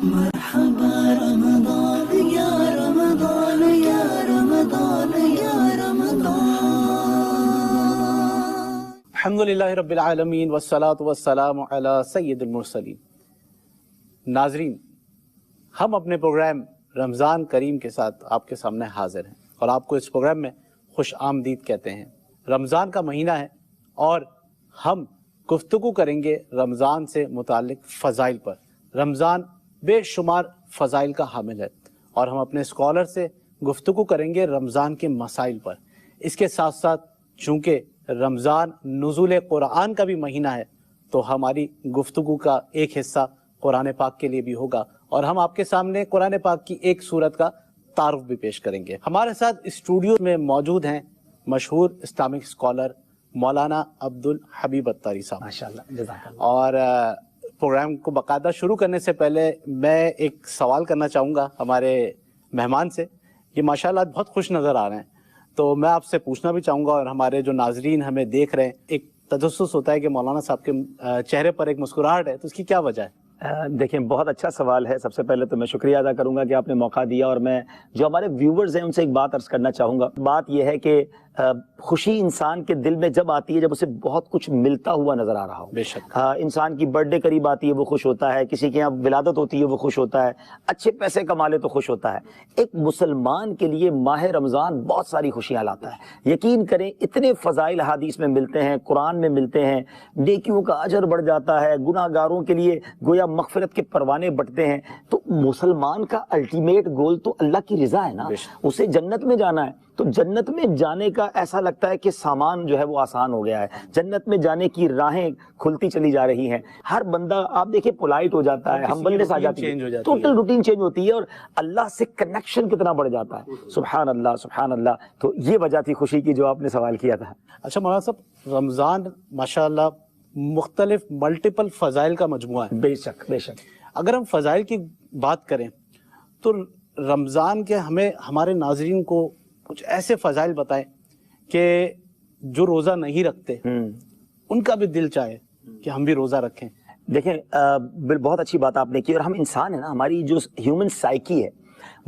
مرحبا رمضان یا رمضان یا رمضان یا رمضان. الحمدللہ رب العالمین والصلاة والسلام علی سید المرسلین. ناظرین، ہم اپنے پروگرام رمضان کریم کے ساتھ آپ کے سامنے حاضر ہیں اور آپ کو اس پروگرام میں خوش آمدید کہتے ہیں. رمضان کا مہینہ ہے اور ہم گفتگو کریں گے رمضان سے متعلق فضائل پر. رمضان بے شمار فضائل کا حامل ہے اور ہم اپنے اسکالر سے گفتگو کریں گے رمضان کے مسائل پر. اس کے ساتھ ساتھ چونکہ رمضان نزول قرآن کا بھی مہینہ ہے تو ہماری گفتگو کا ایک حصہ قرآن پاک کے لیے بھی ہوگا اور ہم آپ کے سامنے قرآن پاک کی ایک سورت کا تعارف بھی پیش کریں گے. ہمارے ساتھ اسٹوڈیو میں موجود ہیں مشہور اسلامک اسکالر مولانا عبدالحبیب اتاری صاحب. ماشاءاللہ، جزاک اللہ. اور پروگرام کو باقاعدہ شروع کرنے سے پہلے میں ایک سوال کرنا چاہوں گا ہمارے مہمان سے. یہ ماشاءاللہ بہت خوش نظر آ رہے ہیں تو میں آپ سے پوچھنا بھی چاہوں گا اور ہمارے جو ناظرین ہمیں دیکھ رہے ہیں ایک تجسس ہوتا ہے کہ مولانا صاحب کے چہرے پر ایک مسکراہٹ ہے، تو اس کی کیا وجہ ہے؟ دیکھیں، بہت اچھا سوال ہے. سب سے پہلے تو میں شکریہ ادا کروں گا کہ آپ نے موقع دیا اور میں جو ہمارے ویورز ہیں ان سے ایک بات عرض کرنا چاہوں گا. بات یہ ہے کہ خوشی انسان کے دل میں جب آتی ہے جب اسے بہت کچھ ملتا ہوا نظر آ رہا ہو. بے شک. انسان کی برتھ ڈے قریب آتی ہے وہ خوش ہوتا ہے، کسی کے یہاں ولادت ہوتی ہے وہ خوش ہوتا ہے، اچھے پیسے کما لے تو خوش ہوتا ہے. ایک مسلمان کے لیے ماہ رمضان بہت ساری خوشیاں لاتا ہے. یقین کریں اتنے فضائل حدیث میں ملتے ہیں، قرآن میں ملتے ہیں، نیکیوں کا اجر بڑھ جاتا ہے، گناہ گاروں کے لیے گویا مغفرت کے پروانے بٹتے ہیں. تو مسلمان کا الٹیمیٹ گول تو اللہ کی رضا ہے نا، اسے جنت میں جانا ہے. تو جنت میں جانے کا ایسا لگتا ہے کہ سامان جو ہے وہ آسان ہو گیا ہے، جنت میں جانے کی راہیں کھلتی چلی جا رہی ہیں. ہر بندہ آپ دیکھیں پولائٹ ہو جاتا ہے، ہمبلنس آ جاتی ہے، ٹوٹل روٹین چینج ہوتی ہے اور اللہ سے کنیکشن کتنا بڑھ جاتا ہے. سبحان اللہ سبحان اللہ. تو یہ وجہ تھی خوشی کی جو آپ نے سوال کیا تھا. اچھا مولانا صاحب، رمضان ماشاءاللہ مختلف ملٹیپل فضائل کا مجموعہ ہے. بے شک بے شک. اگر ہم فضائل کی بات کریں تو رمضان کے ہمیں ہمارے ناظرین کو کچھ ایسے فضائل بتائیں کہ جو روزہ نہیں رکھتے ان کا بھی دل چاہے کہ ہم بھی روزہ رکھیں. دیکھیں، بہت اچھی بات آپ نے کی. اور ہم انسان ہیں نا، ہماری جو ہیومن سائیکی ہے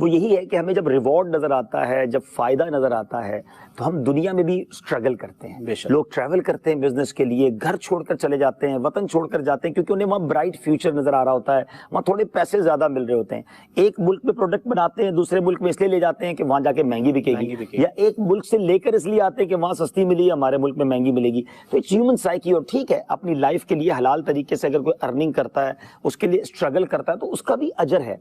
وہ یہی ہے کہ ہمیں جب ریوارڈ نظر آتا ہے، جب فائدہ نظر آتا ہے تو ہم دنیا میں بھی اسٹرگل کرتے ہیں. لوگ ٹریول کرتے ہیں بزنس کے لیے، گھر چھوڑ کر چلے جاتے ہیں، وطن چھوڑ کر جاتے ہیں کیونکہ انہیں وہاں برائٹ فیوچر نظر آ رہا ہوتا ہے، وہاں تھوڑے پیسے زیادہ مل رہے ہوتے ہیں. ایک ملک میں پروڈکٹ بناتے ہیں، دوسرے ملک میں اس لیے لے جاتے ہیں کہ وہاں جا کے مہنگی بکے گی، یا ایک ملک سے لے کر اس لیے آتے ہیں کہ وہاں سستی ملی، ہمارے ملک میں مہنگی ملے گی. تو ایک ہیومن سائیکی. اور ٹھیک ہے، اپنی لائف کے لیے حلال طریقے سے اگر کوئی ارننگ کرتا ہے، اس کے لیے اسٹرگل کرتا ہے تو اس کا بھی اجر ہے.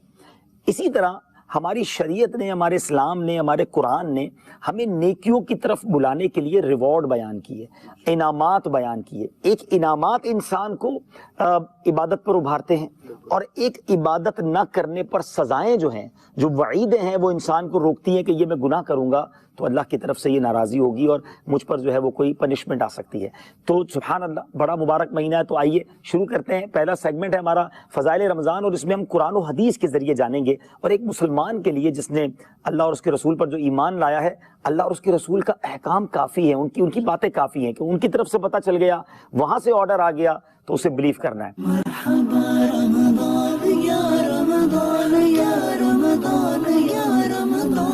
اسی طرح ہماری شریعت نے، ہمارے اسلام نے، ہمارے قرآن نے ہمیں نیکیوں کی طرف بلانے کے لیے ریوارڈ بیان کیے، انعامات بیان کیے. ایک انعامات انسان کو عبادت پر ابھارتے ہیں اور ایک عبادت نہ کرنے پر سزائیں جو ہیں، جو وعیدیں ہیں، وہ انسان کو روکتی ہیں کہ یہ میں گناہ کروں گا تو اللہ کی طرف سے یہ ناراضی ہوگی اور مجھ پر جو ہے وہ کوئی پنشمنٹ آ سکتی ہے. تو سبحان اللہ، بڑا مبارک مہینہ ہے. تو آئیے شروع کرتے ہیں. پہلا سیگمنٹ ہے ہمارا فضائل رمضان اور اس میں ہم قرآن و حدیث کے ذریعے جانیں گے. اور ایک مسلمان کے لیے جس نے اللہ اور اس کے رسول پر جو ایمان لایا ہے، اللہ اور اس کے رسول کا احکام کافی ہے، ان کی باتیں کافی ہیں کہ ان کی طرف سے پتہ چل گیا، وہاں سے آرڈر آ گیا تو اسے بلیو کرنا ہے. مرحبا رمضان یا رمضان یا رمضان یا رمضان.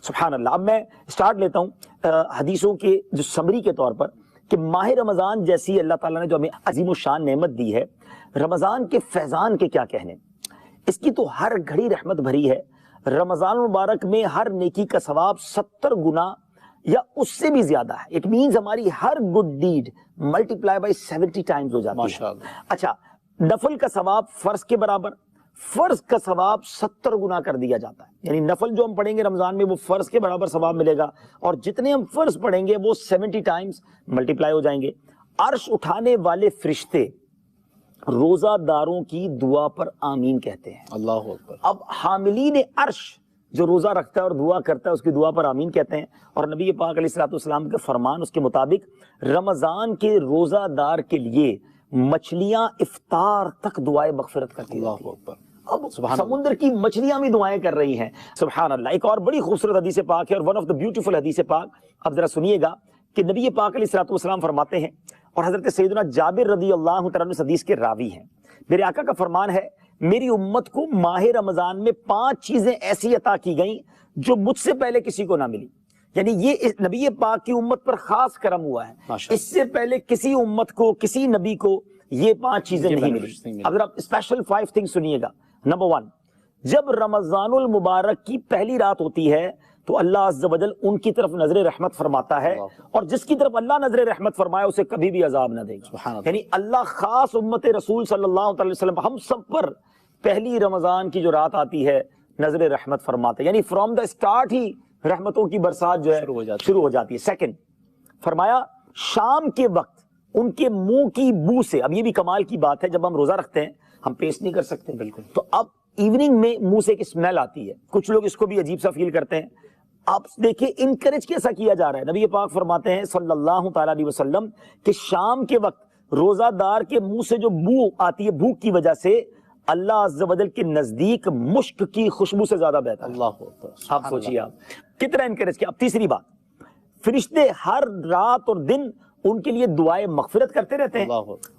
سبحان اللہ. اب میں سٹارٹ لیتا ہوں حدیثوں کے جو سمری کے طور پر کہ ماہ رمضان جیسی اللہ تعالیٰ نے جو ہمیں عظیم الشان نعمت دی ہے، رمضان کے فیضان کے کیا کہنے. اس کی تو ہر گھڑی رحمت بھری ہے. رمضان مبارک میں ہر نیکی کا ثواب 70 گنا یا اس سے بھی زیادہ ہے. اٹ مینز ہماری ہر good deed multiply by 70 times ہو جاتی ہے. اچھا، نفل کا ثواب فرض کے برابر، فرض کا ثواب 70 گنا کر دیا جاتا ہے. یعنی نفل جو ہم پڑھیں گے رمضان میں وہ فرض کے برابر ثواب ملے گا، اور جتنے ہم فرض پڑھیں گے وہ 70 ٹائمز ملٹیپلائی ہو جائیں گے. عرش اٹھانے والے فرشتے روزہ داروں کی دعا پر آمین کہتے ہیں. اللہ اکبر. اب حاملین عرش جو روزہ رکھتا ہے اور دعا کرتا ہے اس کی دعا پر آمین کہتے ہیں. اور نبی پاک علیہ الصلوۃ والسلام کے فرمان اس کے مطابق رمضان کے روزہ دار کے لیے مچھلیاں افطار تک دعائیں مغفرت کرتی ہیں. اللہ اکبر. اب سمندر کی مچھلیاں بھی دعائیں کر رہی ہیں. سبحان اللہ. ایک اور بڑی خوبصورت حدیث پاک ہے اور ون آف دا بیوٹیفل حدیث پاک. اب ذرا سنیے گا کہ نبی پاک علیہ الصلوۃ والسلام فرماتے ہیں اور حضرت سیدنا جابر رضی اللہ تعالیٰ عنہ اس حدیث کے راوی ہیں. میرے آقا کا فرمان ہے میری امت کو ماہ رمضان میں 5 چیزیں ایسی عطا کی گئیں جو مجھ سے پہلے کسی کو نہ ملی. یعنی یہ نبی پاک کی امت پر خاص کرم ہوا ہے. اس سے پہلے کسی امت کو کسی نبی کو یہ 5 چیزیں نہیں ملی. اگر آپ اسپیشل 5 تھنگ سنیے گا. نمبر 1، جب رمضان المبارک کی پہلی رات ہوتی ہے تو اللہ عز و جل ان کی طرف نظر رحمت فرماتا ہے، اور جس کی طرف اللہ نظر رحمت فرمائے اسے کبھی بھی عذاب نہ دے گا. یعنی اللہ خاص امت رسول صلی اللہ علیہ وسلم ہم سب پر پہلی رمضان کی جو رات آتی ہے نظر رحمت فرماتا ہے. یعنی فرام دا اسٹارٹ ہی رحمتوں کی برسات جو ہے شروع ہو جاتی ہے. سیکنڈ، فرمایا شام کے وقت ان کے منہ کی بو سے، اب یہ بھی کمال کی بات ہے، جب ہم روزہ رکھتے ہیں ہم پیش نہیں کر سکتے بالکل، تو اب ایوننگ میں منہ سے ایک اسمیل آتی ہے. کچھ لوگ اس کو بھی عجیب سا فیل کرتے ہیں. آپ دیکھیں انکریج کیسا کیا جا رہا ہے. نبی پاک فرماتے ہیں صلی اللہ تعالیٰ علیہ وسلم کہ شام کے وقت روزہ دار کے منہ سے جو بو آتی ہے بھوک کی وجہ سے، اللہ عز و جل کے نزدیک مشک کی خوشبو سے زیادہ بہتر ہے. اللہ، آپ سوچیے آپ کتنا انکریج کیا. اب تیسری بات، فرشتے ہر رات اور دن ان کے لیے دعائیں مغفرت کرتے رہتے ہیں.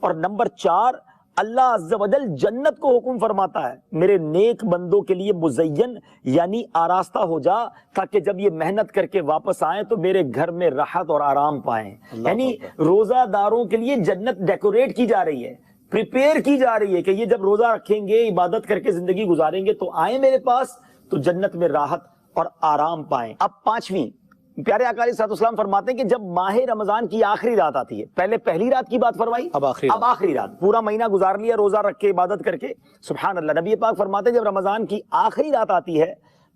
اور نمبر 4، اللہ عز و جل جنت کو حکم فرماتا ہے میرے نیک بندوں کے لیے مزین یعنی آراستہ ہو جا، تاکہ جب یہ محنت کر کے واپس آئیں تو میرے گھر میں راحت اور آرام پائیں. یعنی روزہ داروں کے لیے جنت ڈیکوریٹ کی جا رہی ہے، پریپیئر کی جا رہی ہے کہ یہ جب روزہ رکھیں گے، عبادت کر کے زندگی گزاریں گے تو آئیں میرے پاس تو جنت میں راحت اور آرام پائیں. اب 5ویں، پیارے آقا علیہ الصلوۃ والسلام فرماتے ہیں کہ جب ماہ رمضان کی آخری رات آتی ہے، پہلے پہلی رات کی بات فرمائی، اب آخری رات، پورا مہینہ گزار لیا روزہ رکھ کے عبادت کر کے، سبحان اللہ. نبی پاک فرماتے ہیں جب رمضان کی آخری رات آتی ہے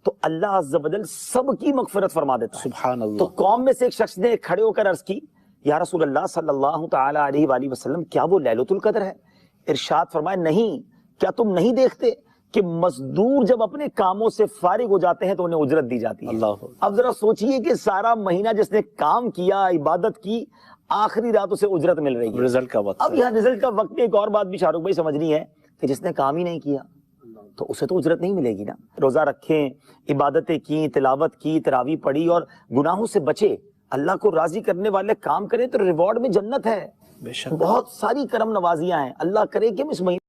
تو اللہ عز و جل سب کی مغفرت فرما دیتا ہے. سبحان اللہ. تو قوم میں سے ایک شخص نے کھڑے ہو کر عرض کی، یا رسول اللہ صلی اللہ تعالی علیہ وآلہ وسلم کیا وہ لیلۃ القدر ہے؟ ارشاد فرمایا نہیں، کیا تم نہیں دیکھتے کہ مزدور جب اپنے کاموں سے فارغ ہو جاتے ہیں تو انہیں اجرت دی جاتی ہے. اللہ. اب ذرا سوچئے کہ سارا مہینہ جس نے کام کیا، عبادت کی، آخری رات اسے اجرت مل رہی ہے، رزلٹ کا وقت. اب یہاں رزلٹ کا وقت میں ایک اور بات بھی شاہ رخ بھائی سمجھنی ہے کہ جس نے کام ہی نہیں کیا تو اسے تو اجرت نہیں ملے گی نا. روزہ رکھیں، عبادتیں کی، تلاوت کی، تراویح پڑھی اور گناہوں سے بچے، اللہ کو راضی کرنے والے کام کریں تو ریوارڈ میں جنت ہے. بہت ساری کرم نوازیاں ہیں. اللہ کرے کہ ہم اس مہینے